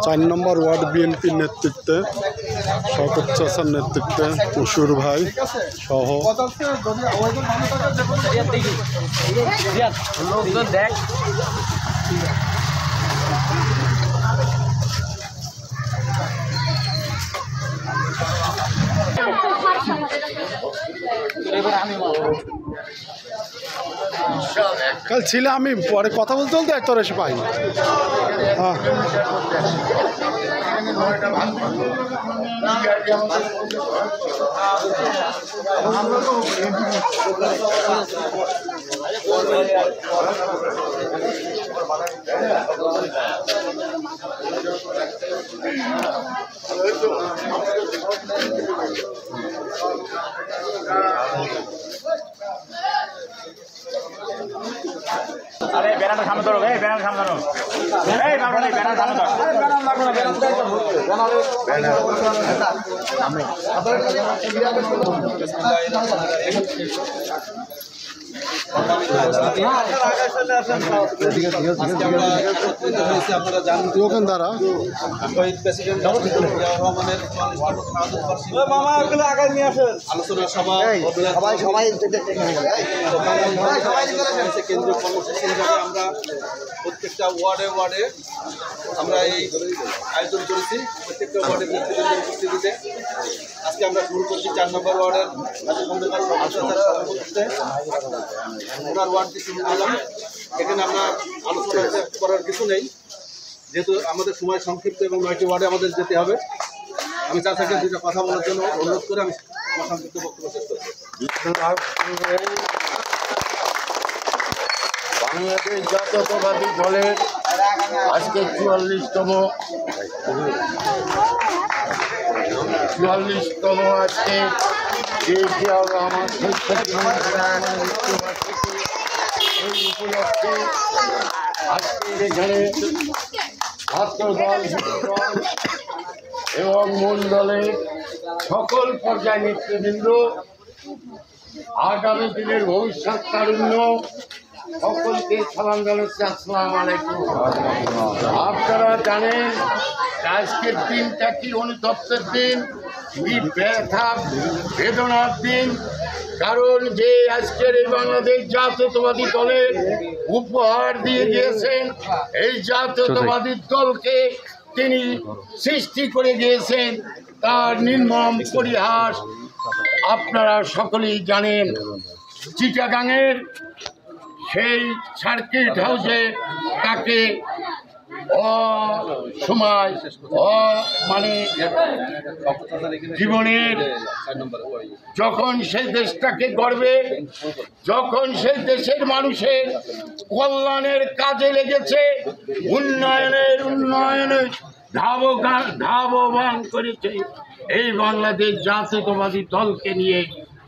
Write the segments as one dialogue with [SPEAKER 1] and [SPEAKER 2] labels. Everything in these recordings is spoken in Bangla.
[SPEAKER 1] চার নম্বর ওয়ার্ড বিএনপির নেতৃত্বে শওকত চাচার নেতৃত্বে মশুর ভাই সহ কাল ছিল আমি পরে কথা বলতে বলতে তোর এসে পাইনি। হ্যাঁ
[SPEAKER 2] अरे बैनर सामने धरो भाई बैनर सामने धरो ए बाबू नहीं बैनर सामने धरो बैनर लागो ना
[SPEAKER 1] দোকানদারা
[SPEAKER 3] আলোচনা সভা সবাই কেন্দ্রীয় কর্মসূচি হিসাবে আমরা প্রত্যেকটা ওয়ার্ডে আমরা এই আয়োজন করেছি। প্রত্যেকটা ওয়ার্ডের নেতৃবৃন্দের উপস্থিতিতে আজকে আমরা শুরু করছি 4 নম্বর ওয়ার্ডের ওনার ওয়ার্ডটি শুরু করলাম। এখানে আমরা আলোচনা করার কিছু নেই, যেহেতু আমাদের সময় সংক্ষিপ্ত এবং 9টি ওয়ার্ডে আমাদের যেতে হবে। আমি চাচাকে দুটো কথা বলার জন্য অনুরোধ করে আমি আমার সংক্ষিপ্ত বক্তব্য শেষ করছি।
[SPEAKER 4] বাংলাদেশ জাতীয়তাবাদী দলের আজকে 44তম আজকে আমার এই উপলক্ষে আজকের এখানে ছাত্রদল যুবদল এবং মূল দলের সকল পর্যায় নেতৃবৃন্দ আগামী দিনের ভবিষ্যৎ তারুণ্য সকলকে সালাম জানাচ্ছি। আসসালামু আলাইকুম। আপনারা জানেন আজকের দিনটা কি অনুতপ্তের দিন, ব্যথা বেদনার দিন। কারণ যে আজকের এই বাংলাদেশ জাতীয়তাবাদী দলের উপহার দিয়ে গিয়েছেন, এই জাতীয়তাবাদী দলকে তিনি সৃষ্টি করে গিয়েছেন, তার নির্মম পরিহাস আপনারা সকলেই জানেন। চিটাগাংয়ের সেই সার্কিট হাউসে তাকে অসময় মানে জীবনের যখন সেই দেশটাকে গড়বে, যখন সেই দেশের মানুষের কল্যাণের কাজে লেগেছে, উন্নয়নের ধাবমান করেছে এই বাংলাদেশ জাতীয়তাবাদী দলকে নিয়ে,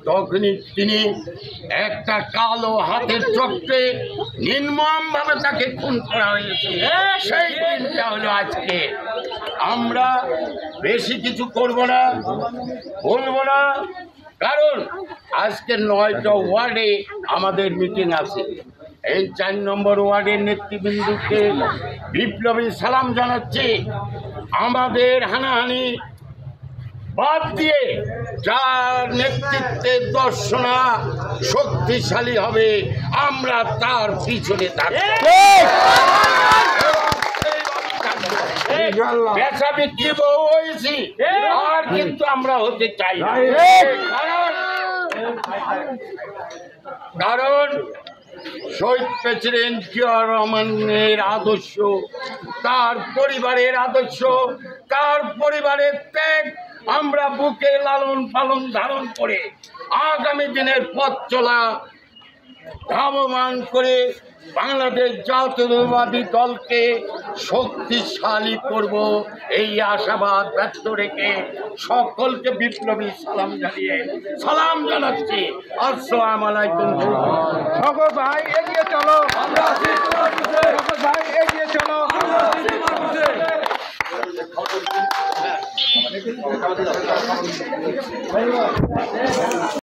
[SPEAKER 4] তখনই তিনি একটা কালো হাতের চক্রে নির্মমভাবে তাকে খুন করা হয়েছে। সেই দিনটা হলো আজকে। আমরা বেশি কিছু করব না, বলবো না, কারণ আজকে 9টা ওয়ার্ডে আমাদের মিটিং আছে। এই 4 নম্বর ওয়ার্ডের নেতৃবৃন্দকে বিপ্লবী সালাম জানাচ্ছি। আমাদের হানাহানি বাদ দিয়ে যার নেতৃত্বে দর্শনা শক্তিশালী হবে, আমরা তার পিছনে থাকব। বেচা বিক্রি বহু হয়েছি, আর কিন্তু আমরা হতে চাই না। কারণ শহীদ প্রেসিডেন্ট জিয়াউর রহমানের আদর্শ, তার পরিবারের আদর্শ, তার পরিবারের ত্যাগ আমরা বুকে লালন পালন ধারণ করে আগামী দিনের পথ চলা ধাবমান করে বাংলাদেশ জাতীয়তাবাদী দলকে শক্তিশালী করব, এই আশাবাদ ব্যক্ত রেখে সকলকে বিপ্লবী সালাম জানাচ্ছি। আসসালামু আলাইকুম।
[SPEAKER 2] সকল ভাই এগিয়ে চলো, সকল ভাই এগিয়ে চলো।